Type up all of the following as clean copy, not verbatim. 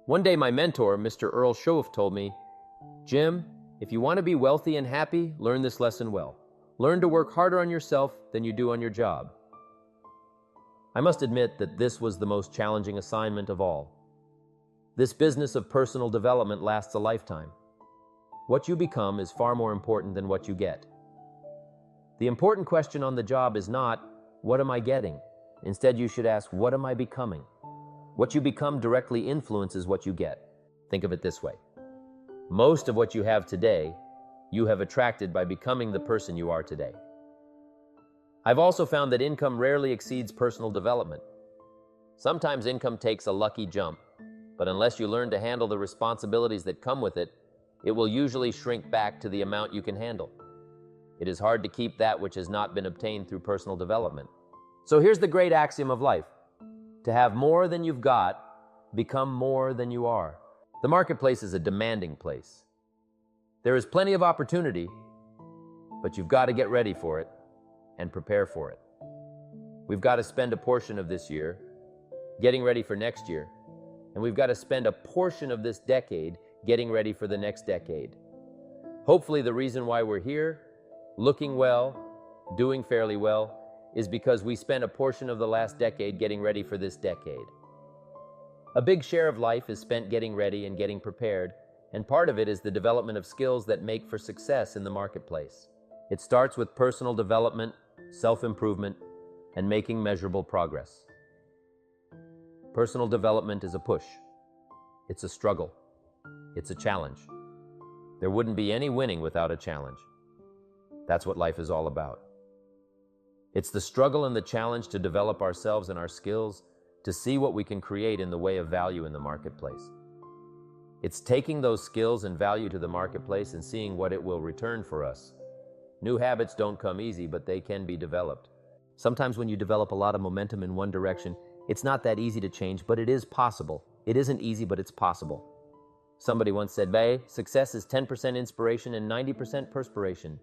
One day my mentor, Mr. Earl Schoaf, told me, "Jim, if you want to be wealthy and happy, learn this lesson well. Learn to work harder on yourself than you do on your job." I must admit that this was the most challenging assignment of all. This business of personal development lasts a lifetime. What you become is far more important than what you get. The important question on the job is not, "What am I getting?" Instead, you should ask, "What am I becoming?" What you become directly influences what you get. Think of it this way. Most of what you have today, you have attracted by becoming the person you are today. I've also found that income rarely exceeds personal development. Sometimes income takes a lucky jump, but unless you learn to handle the responsibilities that come with it, it will usually shrink back to the amount you can handle. It is hard to keep that which has not been obtained through personal development. So here's the great axiom of life. To have more than you've got, become more than you are. The marketplace is a demanding place. There is plenty of opportunity, but you've got to get ready for it and prepare for it. We've got to spend a portion of this year getting ready for next year, and we've got to spend a portion of this decade getting ready for the next decade. Hopefully the reason why we're here, looking well, doing fairly well, is because we spent a portion of the last decade getting ready for this decade. A big share of life is spent getting ready and getting prepared, and part of it is the development of skills that make for success in the marketplace. It starts with personal development, self-improvement, and making measurable progress. Personal development is a push. It's a struggle. It's a challenge. There wouldn't be any winning without a challenge. That's what life is all about. It's the struggle and the challenge to develop ourselves and our skills, to see what we can create in the way of value in the marketplace. It's taking those skills and value to the marketplace and seeing what it will return for us. New habits don't come easy, but they can be developed. Sometimes when you develop a lot of momentum in one direction, it's not that easy to change, but it is possible. It isn't easy, but it's possible. Somebody once said, "Bay, success is 10% inspiration and 90% perspiration."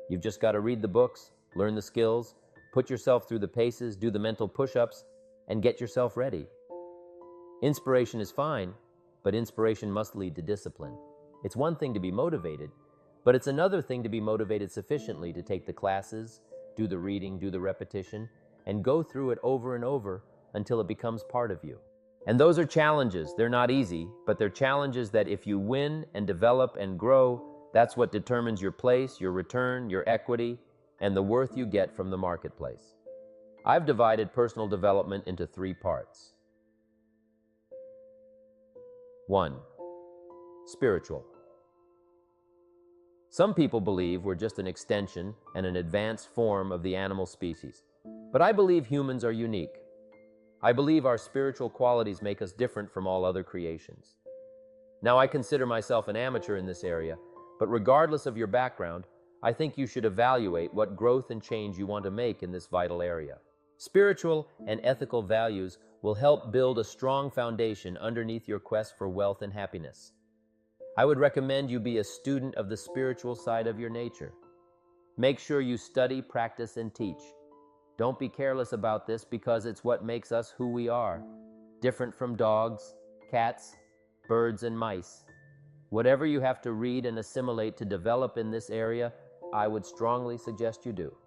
You've just got to read the books, learn the skills, put yourself through the paces, do the mental push-ups, and get yourself ready. Inspiration is fine, but inspiration must lead to discipline. It's one thing to be motivated, but it's another thing to be motivated sufficiently to take the classes, do the reading, do the repetition, and go through it over and over until it becomes part of you. And those are challenges. They're not easy, but they're challenges that if you win and develop and grow, that's what determines your place, your return, your equity, and the worth you get from the marketplace. I've divided personal development into 3 parts. 1. Spiritual. Some people believe we're just an extension and an advanced form of the animal species, but I believe humans are unique. I believe our spiritual qualities make us different from all other creations. Now, I consider myself an amateur in this area, but regardless of your background, I think you should evaluate what growth and change you want to make in this vital area. Spiritual and ethical values will help build a strong foundation underneath your quest for wealth and happiness. I would recommend you be a student of the spiritual side of your nature. Make sure you study, practice, and teach. Don't be careless about this because it's what makes us who we are, different from dogs, cats, birds, and mice. Whatever you have to read and assimilate to develop in this area, I would strongly suggest you do.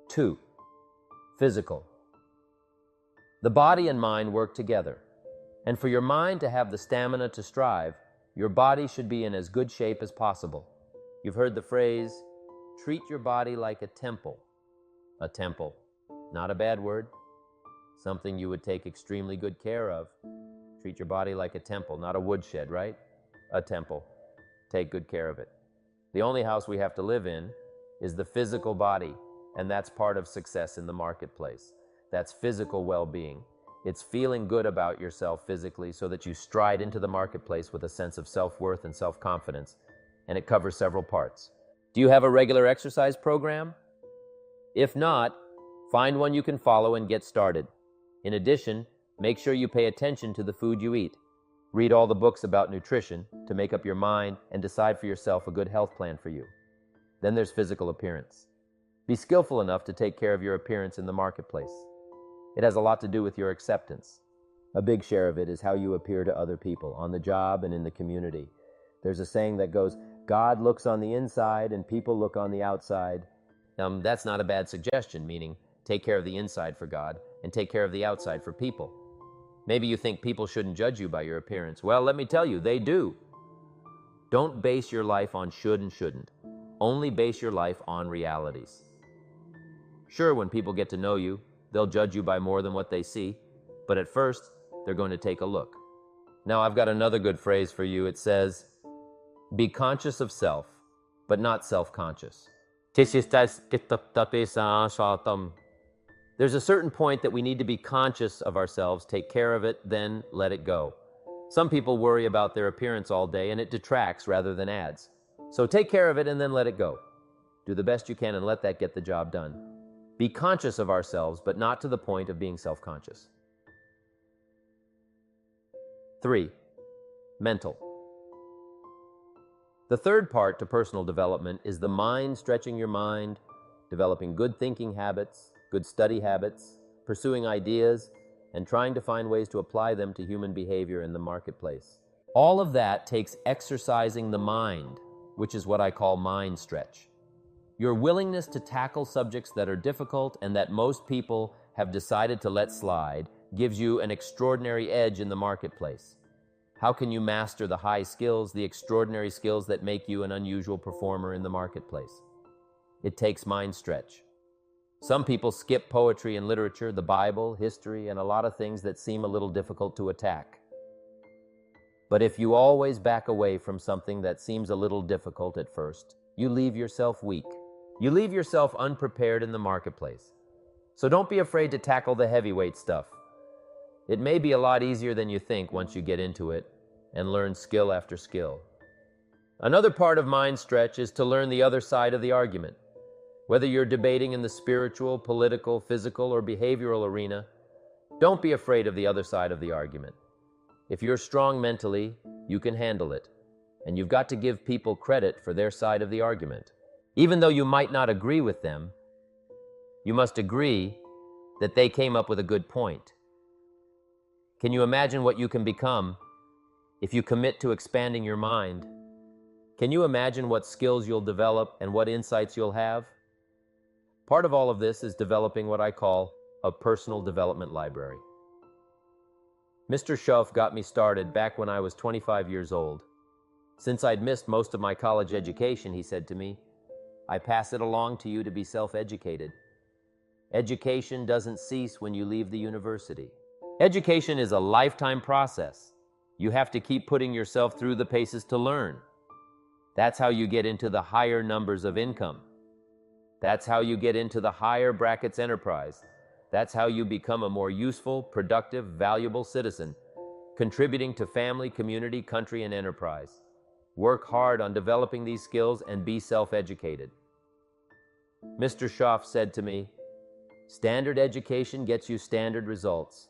2. Physical. The body and mind work together, and for your mind to have the stamina to strive, your body should be in as good shape as possible. You've heard the phrase, treat your body like a temple. A temple. Not a bad word. Something you would take extremely good care of. Treat your body like a temple, not a woodshed, right? A temple. Take good care of it. The only house we have to live in is the physical body, and that's part of success in the marketplace. That's physical well-being. It's feeling good about yourself physically so that you stride into the marketplace with a sense of self-worth and self-confidence, and it covers several parts. Do you have a regular exercise program? If not, find one you can follow and get started. In addition, make sure you pay attention to the food you eat. Read all the books about nutrition to make up your mind and decide for yourself a good health plan for you. Then there's physical appearance. Be skillful enough to take care of your appearance in the marketplace. It has a lot to do with your acceptance. A big share of it is how you appear to other people, on the job and in the community. There's a saying that goes, God looks on the inside and people look on the outside. That's not a bad suggestion, meaning take care of the inside for God and take care of the outside for people. Maybe you think people shouldn't judge you by your appearance. Well, let me tell you, they do. Don't base your life on should and shouldn't. Only base your life on realities. Sure, when people get to know you, they'll judge you by more than what they see, but at first, they're going to take a look. Now, I've got another good phrase for you. It says, be conscious of self, but not self-conscious. There's a certain point that we need to be conscious of ourselves, take care of it, then let it go. Some people worry about their appearance all day, and it detracts rather than adds. So take care of it and then let it go. Do the best you can and let that get the job done. Be conscious of ourselves, but not to the point of being self-conscious. 3. Mental. The third part to personal development is the mind, stretching your mind, developing good thinking habits, good study habits, pursuing ideas, and trying to find ways to apply them to human behavior in the marketplace. All of that takes exercising the mind, which is what I call mind stretch. Your willingness to tackle subjects that are difficult and that most people have decided to let slide gives you an extraordinary edge in the marketplace. How can you master the high skills, the extraordinary skills that make you an unusual performer in the marketplace? It takes mind stretch. Some people skip poetry and literature, the Bible, history, and a lot of things that seem a little difficult to attack. But if you always back away from something that seems a little difficult at first, you leave yourself weak. You leave yourself unprepared in the marketplace. So don't be afraid to tackle the heavyweight stuff. It may be a lot easier than you think once you get into it and learn skill after skill. Another part of mind stretch is to learn the other side of the argument. Whether you're debating in the spiritual, political, physical, or behavioral arena, don't be afraid of the other side of the argument. If you're strong mentally, you can handle it, and you've got to give people credit for their side of the argument. Even though you might not agree with them, you must agree that they came up with a good point. Can you imagine what you can become if you commit to expanding your mind? Can you imagine what skills you'll develop and what insights you'll have? Part of all of this is developing what I call a personal development library. Mr. Schoff got me started back when I was 25 years old. Since I'd missed most of my college education, he said to me, I pass it along to you to be self-educated. Education doesn't cease when you leave the university. Education is a lifetime process. You have to keep putting yourself through the paces to learn. That's how you get into the higher numbers of income. That's how you get into the higher brackets enterprise. That's how you become a more useful, productive, valuable citizen, contributing to family, community, country, and enterprise. Work hard on developing these skills and be self-educated. Mr. Schoff said to me, standard education gets you standard results.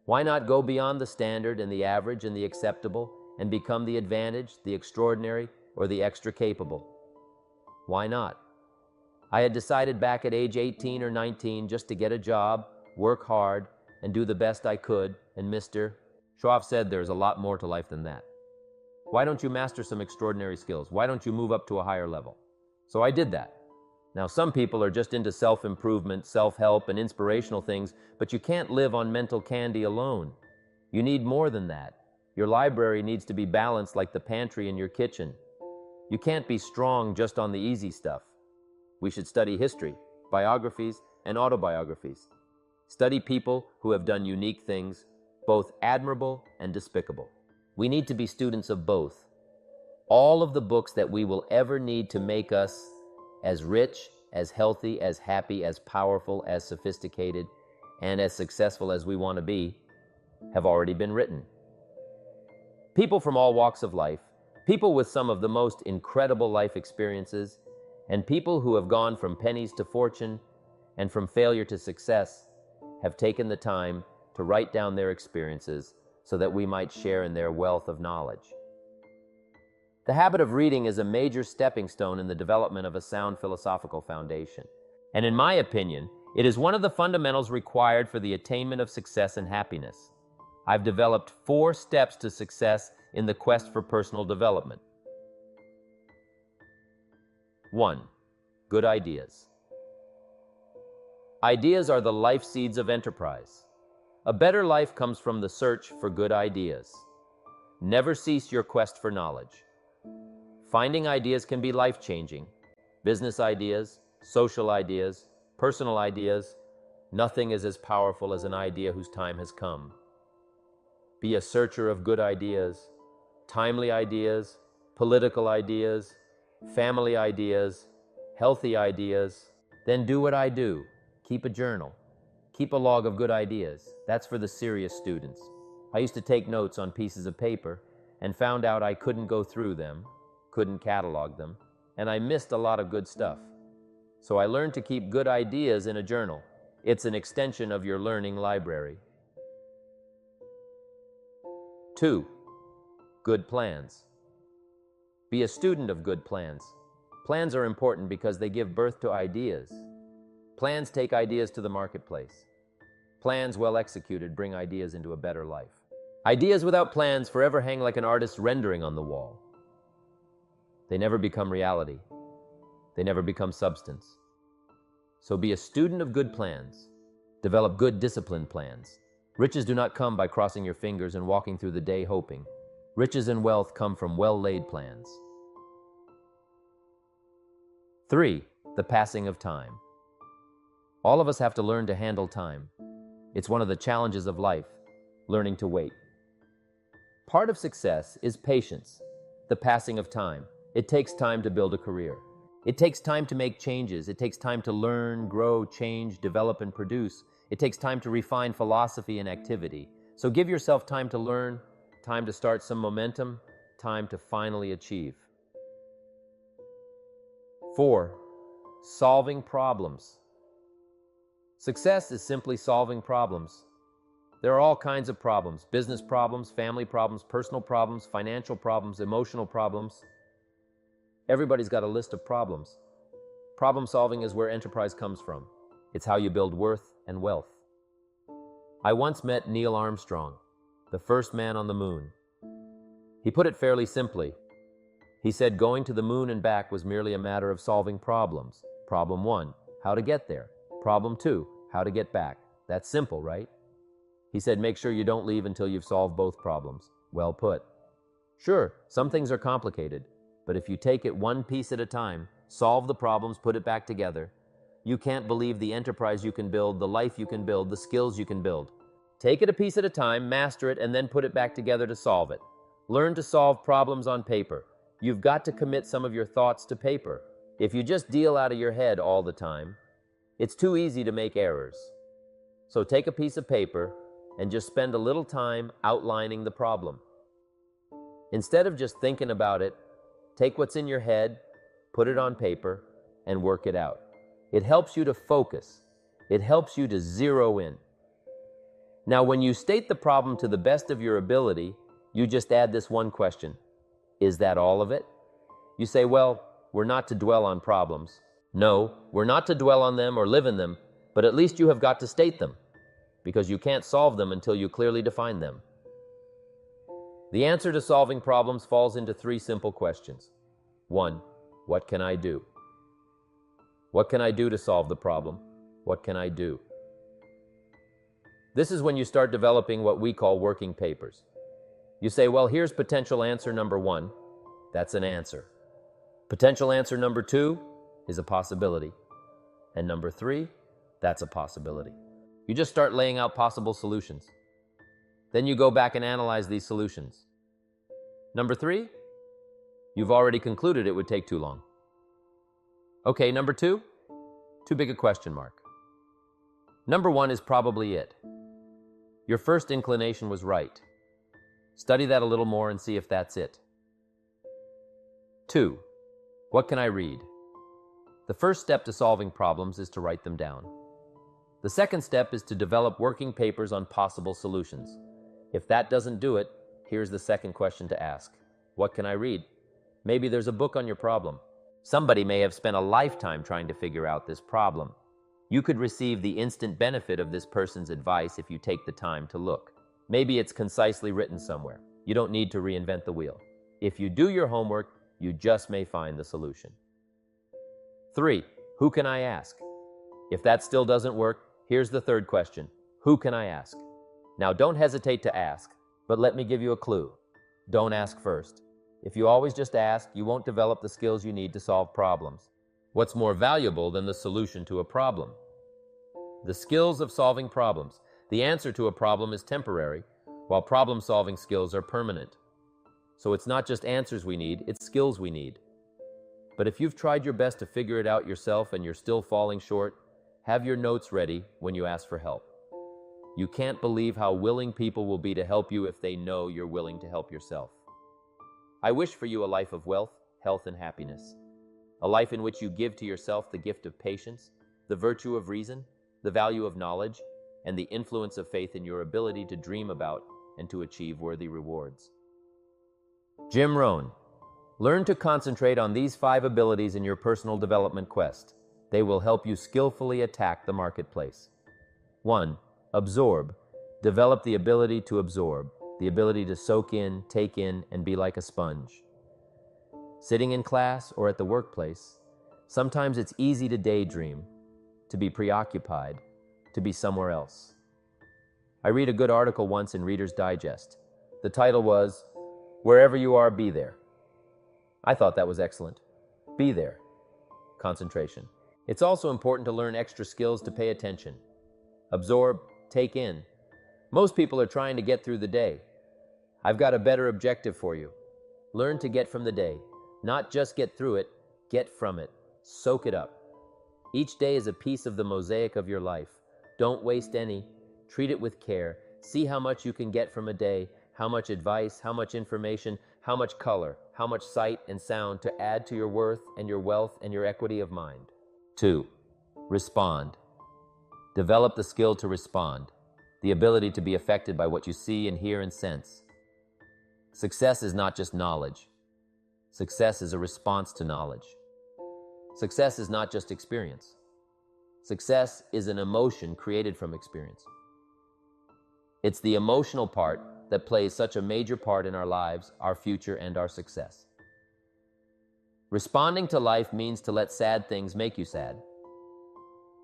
Why not go beyond the standard and the average and the acceptable and become the advantage, the extraordinary, or the extra capable? Why not? I had decided back at age 18 or 19 just to get a job, work hard, and do the best I could, and Mr. Schoff said there's a lot more to life than that. Why don't you master some extraordinary skills? Why don't you move up to a higher level? So I did that. Now, some people are just into self-improvement, self-help, and inspirational things, but you can't live on mental candy alone. You need more than that. Your library needs to be balanced like the pantry in your kitchen. You can't be strong just on the easy stuff. We should study history, biographies, and autobiographies. Study people who have done unique things, both admirable and despicable. We need to be students of both. All of the books that we will ever need to make us as rich, as healthy, as happy, as powerful, as sophisticated, and as successful as we want to be, have already been written. People from all walks of life, people with some of the most incredible life experiences, and people who have gone from pennies to fortune and from failure to success have taken the time to write down their experiences so that we might share in their wealth of knowledge. The habit of reading is a major stepping stone in the development of a sound philosophical foundation. And in my opinion, it is one of the fundamentals required for the attainment of success and happiness. I've developed 4 steps to success in the quest for personal development. 1. Good ideas. Ideas are the life seeds of enterprise. A better life comes from the search for good ideas. Never cease your quest for knowledge. Finding ideas can be life-changing. Business ideas, social ideas, personal ideas. Nothing is as powerful as an idea whose time has come. Be a searcher of good ideas, timely ideas, political ideas, family ideas, healthy ideas. Then do what I do. Keep a journal. Keep a log of good ideas. That's for the serious students. I used to take notes on pieces of paper and found out I couldn't go through them, couldn't catalog them, and I missed a lot of good stuff. So I learned to keep good ideas in a journal. It's an extension of your learning library. 2. Good plans. Be a student of good plans. Plans are important because they give birth to ideas. Plans take ideas to the marketplace. Plans well executed bring ideas into a better life. Ideas without plans forever hang like an artist's rendering on the wall. They never become reality. They never become substance. So be a student of good plans. Develop good disciplined plans. Riches do not come by crossing your fingers and walking through the day hoping. Riches and wealth come from well-laid plans. 3. The passing of time. All of us have to learn to handle time. It's one of the challenges of life, learning to wait. Part of success is patience, the passing of time. It takes time to build a career. It takes time to make changes. It takes time to learn, grow, change, develop, and produce. It takes time to refine philosophy and activity. So give yourself time to learn, time to start some momentum, time to finally achieve. 4. Solving problems. Success is simply solving problems. There are all kinds of problems: business problems, family problems, personal problems, financial problems, emotional problems. Everybody's got a list of problems. Problem solving is where enterprise comes from. It's how you build worth and wealth. I once met Neil Armstrong, the first man on the moon. He put it fairly simply. He said going to the moon and back was merely a matter of solving problems. Problem 1, how to get there. Problem 2, how to get back. That's simple, right? He said make sure you don't leave until you've solved both problems. Well put. Sure, some things are complicated, but if you take it one piece at a time, solve the problems, put it back together, you can't believe the enterprise you can build, the life you can build, the skills you can build. Take it a piece at a time, master it, and then put it back together to solve it. Learn to solve problems on paper. You've got to commit some of your thoughts to paper. If you just deal out of your head all the time, it's too easy to make errors. So take a piece of paper and just spend a little time outlining the problem. Instead of just thinking about it, take what's in your head, put it on paper, and work it out. It helps you to focus. It helps you to zero in. Now, when you state the problem to the best of your ability, you just add this one question. Is that all of it? You say, well, we're not to dwell on problems. No, we're not to dwell on them or live in them, but at least you have got to state them, because you can't solve them until you clearly define them. The answer to solving problems falls into 3 simple questions. 1, what can I do? What can I do to solve the problem? What can I do? This is when you start developing what we call working papers. You say, well, here's potential answer number 1. That's an answer. Potential answer number 2 is a possibility. And number 3, that's a possibility. You just start laying out possible solutions. Then you go back and analyze these solutions. Number 3, you've already concluded it would take too long. Okay, number 2, too big a question mark. Number 1 is probably it. Your first inclination was right. Study that a little more and see if that's it. 2, what can I read? The first step to solving problems is to write them down. The second step is to develop working papers on possible solutions. If that doesn't do it, here's the second question to ask. What can I read? Maybe there's a book on your problem. Somebody may have spent a lifetime trying to figure out this problem. You could receive the instant benefit of this person's advice if you take the time to look. Maybe it's concisely written somewhere. You don't need to reinvent the wheel. If you do your homework, you just may find the solution. 3. Who can I ask? If that still doesn't work, here's the third question. Who can I ask? Now, don't hesitate to ask, but let me give you a clue. Don't ask first. If you always just ask, you won't develop the skills you need to solve problems. What's more valuable than the solution to a problem? The skills of solving problems. The answer to a problem is temporary, while problem-solving skills are permanent. So it's not just answers we need, it's skills we need. But if you've tried your best to figure it out yourself and you're still falling short, have your notes ready when you ask for help. You can't believe how willing people will be to help you if they know you're willing to help yourself. I wish for you a life of wealth, health, and happiness. A life in which you give to yourself the gift of patience, the virtue of reason, the value of knowledge, and the influence of faith in your ability to dream about and to achieve worthy rewards. Jim Rohn. Learn to concentrate on these 5 abilities in your personal development quest. They will help you skillfully attack the marketplace. 1. Absorb. Develop the ability to absorb, the ability to soak in, take in, and be like a sponge. Sitting in class or at the workplace, sometimes it's easy to daydream, to be preoccupied, to be somewhere else. I read a good article once in Reader's Digest. The title was, "Wherever you are, be there." I thought that was excellent. Be there. Concentration. It's also important to learn extra skills to pay attention. Absorb, take in. Most people are trying to get through the day. I've got a better objective for you. Learn to get from the day. Not just get through it, get from it. Soak it up. Each day is a piece of the mosaic of your life. Don't waste any. Treat it with care. See how much you can get from a day, how much advice, how much information, how much color, how much sight and sound to add to your worth and your wealth and your equity of mind. 2. Respond. Develop the skill to respond, the ability to be affected by what you see and hear and sense. Success is not just knowledge. Success is a response to knowledge. Success is not just experience. Success is an emotion created from experience. It's the emotional part that plays such a major part in our lives, our future, and our success. Responding to life means to let sad things make you sad,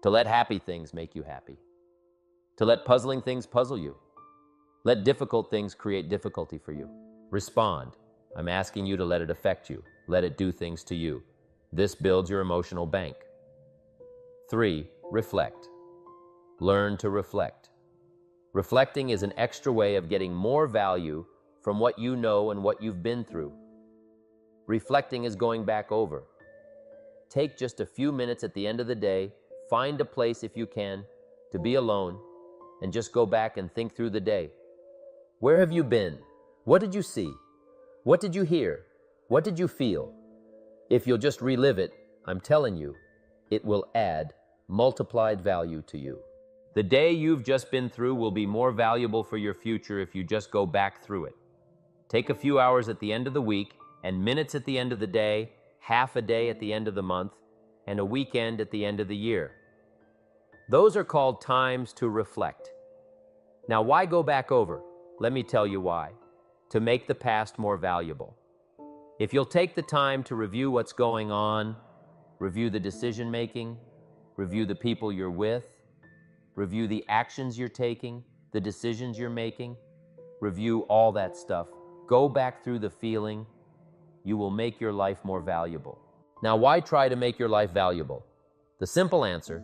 to let happy things make you happy, to let puzzling things puzzle you. Let difficult things create difficulty for you. Respond. I'm asking you to let it affect you. Let it do things to you. This builds your emotional bank. 3. Reflect. Learn to reflect. Reflecting is an extra way of getting more value from what you know and what you've been through. Reflecting is going back over. Take just a few minutes at the end of the day, find a place if you can, to be alone, and just go back and think through the day. Where have you been? What did you see? What did you hear? What did you feel? If you'll just relive it, I'm telling you, it will add multiplied value to you. The day you've just been through will be more valuable for your future if you just go back through it. Take a few hours at the end of the week, and minutes at the end of the day, half a day at the end of the month, and a weekend at the end of the year. Those are called times to reflect. Now, why go back over? Let me tell you why. To make the past more valuable. If you'll take the time to review what's going on, review the decision-making, review the people you're with, review the actions you're taking, the decisions you're making, review all that stuff, go back through the feeling, you will make your life more valuable. Now, why try to make your life valuable? The simple answer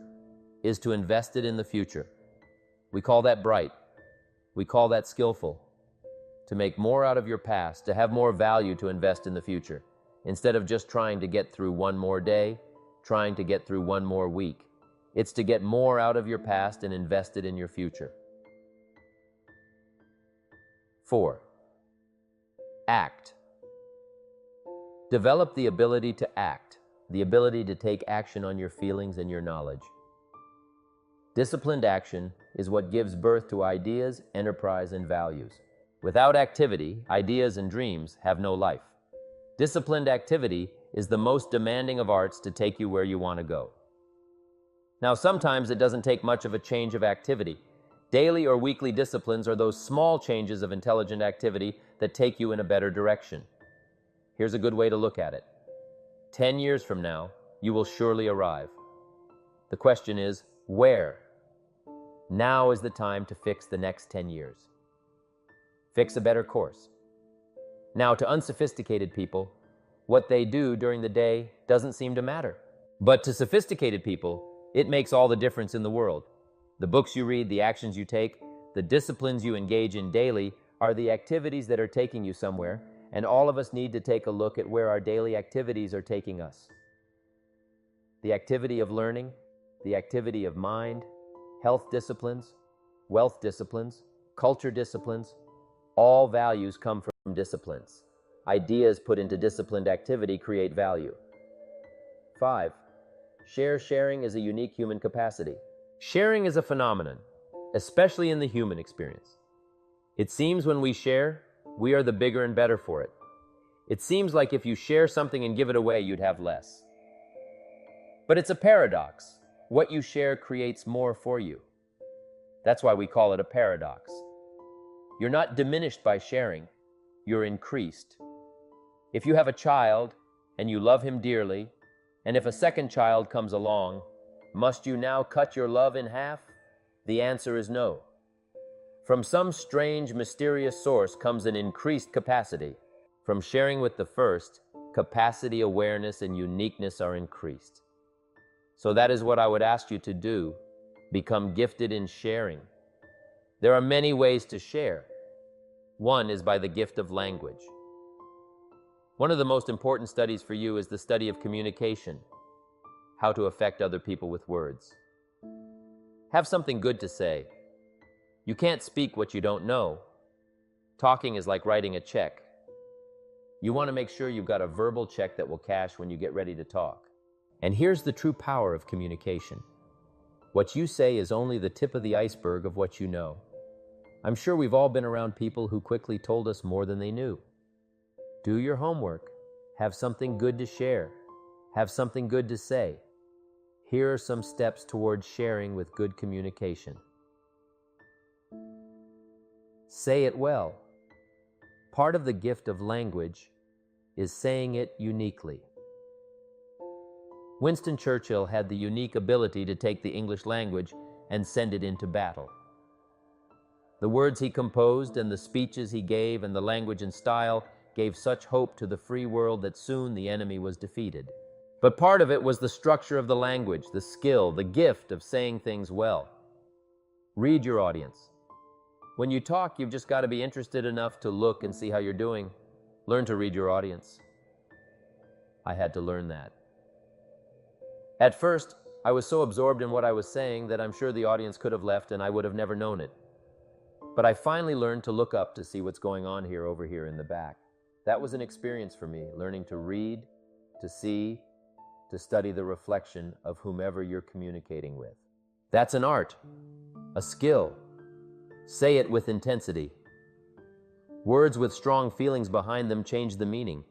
is to invest it in the future. We call that bright. We call that skillful. To make more out of your past, to have more value to invest in the future, instead of just trying to get through one more day, trying to get through one more week. It's to get more out of your past and invest it in your future. 4. Act. Develop the ability to act, the ability to take action on your feelings and your knowledge. Disciplined action is what gives birth to ideas, enterprise, and values. Without activity, ideas and dreams have no life. Disciplined activity is the most demanding of arts to take you where you want to go. Now, sometimes it doesn't take much of a change of activity. Daily or weekly disciplines are those small changes of intelligent activity that take you in a better direction. Here's a good way to look at it. 10 years from now, you will surely arrive. The question is, where? Now is the time to fix the next 10 years. Fix a better course. Now, to unsophisticated people, what they do during the day doesn't seem to matter. But to sophisticated people, it makes all the difference in the world. The books you read, the actions you take, the disciplines you engage in daily are the activities that are taking you somewhere, and all of us need to take a look at where our daily activities are taking us. The activity of learning, the activity of mind, health disciplines, wealth disciplines, culture disciplines, all values come from disciplines. Ideas put into disciplined activity create value. 5. Sharing is a unique human capacity. Sharing is a phenomenon, especially in the human experience. It seems when we share, we are the bigger and better for it. It seems like if you share something and give it away, you'd have less. But it's a paradox. What you share creates more for you. That's why we call it a paradox. You're not diminished by sharing, you're increased. If you have a child and you love him dearly, and if a second child comes along, must you now cut your love in half? The answer is no. From some strange, mysterious source comes an increased capacity. From sharing with the first, capacity, awareness, and uniqueness are increased. So that is what I would ask you to do. Become gifted in sharing. There are many ways to share. One is by the gift of language. One of the most important studies for you is the study of communication, how to affect other people with words. Have something good to say. You can't speak what you don't know. Talking is like writing a check. You want to make sure you've got a verbal check that will cash when you get ready to talk. And here's the true power of communication. What you say is only the tip of the iceberg of what you know. I'm sure we've all been around people who quickly told us more than they knew. Do your homework. Have something good to share. Have something good to say. Here are some steps towards sharing with good communication. Say it well. Part of the gift of language is saying it uniquely. Winston Churchill had the unique ability to take the English language and send it into battle. The words he composed and the speeches he gave and the language and style gave such hope to the free world that soon the enemy was defeated. But part of it was the structure of the language, the skill, the gift of saying things well. Read your audience. When you talk, you've just got to be interested enough to look and see how you're doing. Learn to read your audience. I had to learn that. At first, I was so absorbed in what I was saying that I'm sure the audience could have left and I would have never known it. But I finally learned to look up to see what's going on over here in the back. That was an experience for me, learning to read, to see, to study the reflection of whomever you're communicating with. That's an art, a skill. Say it with intensity. Words with strong feelings behind them change the meaning.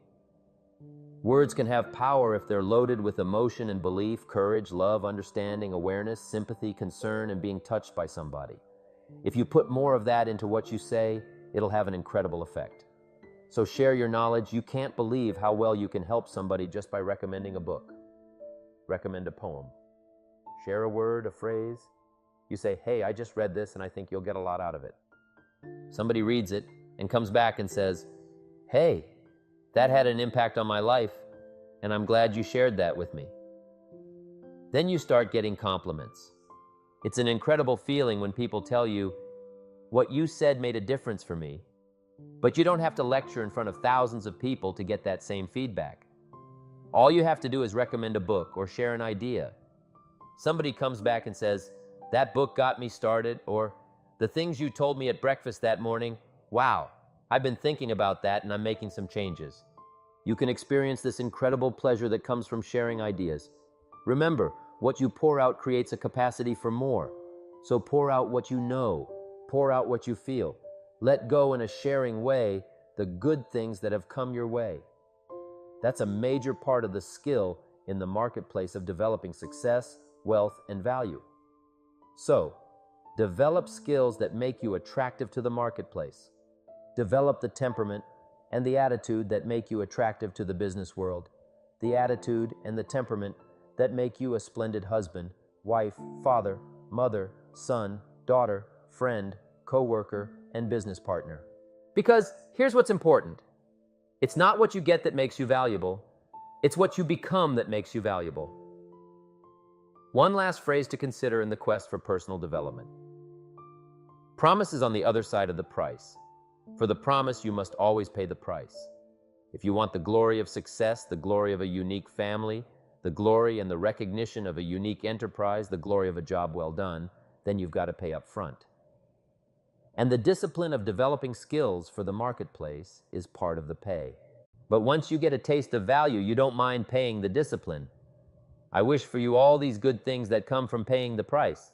Words can have power if they're loaded with emotion and belief, courage, love, understanding, awareness, sympathy, concern, and being touched by somebody. If you put more of that into what you say, it'll have an incredible effect. So share your knowledge. You can't believe how well you can help somebody just by recommending a book. Recommend a poem. Share a word, a phrase. You say, hey, I just read this and I think you'll get a lot out of it. Somebody reads it and comes back and says, hey, that had an impact on my life and I'm glad you shared that with me. Then you start getting compliments. It's an incredible feeling when people tell you, what you said made a difference for me, but you don't have to lecture in front of thousands of people to get that same feedback. All you have to do is recommend a book or share an idea. Somebody comes back and says, that book got me started, or the things you told me at breakfast that morning, wow, I've been thinking about that and I'm making some changes. You can experience this incredible pleasure that comes from sharing ideas. Remember, what you pour out creates a capacity for more. So pour out what you know, pour out what you feel. Let go in a sharing way the good things that have come your way. That's a major part of the skill in the marketplace of developing success, wealth, and value. So, Develop skills that make you attractive to the marketplace. Develop the temperament and the attitude that make you attractive to the business world. The attitude and the temperament that make you a splendid husband, wife, father, mother, son, daughter, friend, co-worker, and business partner. Because here's what's important. It's not what you get that makes you valuable. It's what you become that makes you valuable. One last phrase to consider in the quest for personal development. Promise is on the other side of the price. For the promise, you must always pay the price. If you want the glory of success, the glory of a unique family, the glory and the recognition of a unique enterprise, the glory of a job well done, then you've got to pay up front. And the discipline of developing skills for the marketplace is part of the pay. But once you get a taste of value, you don't mind paying the discipline. I wish for you all these good things that come from paying the price.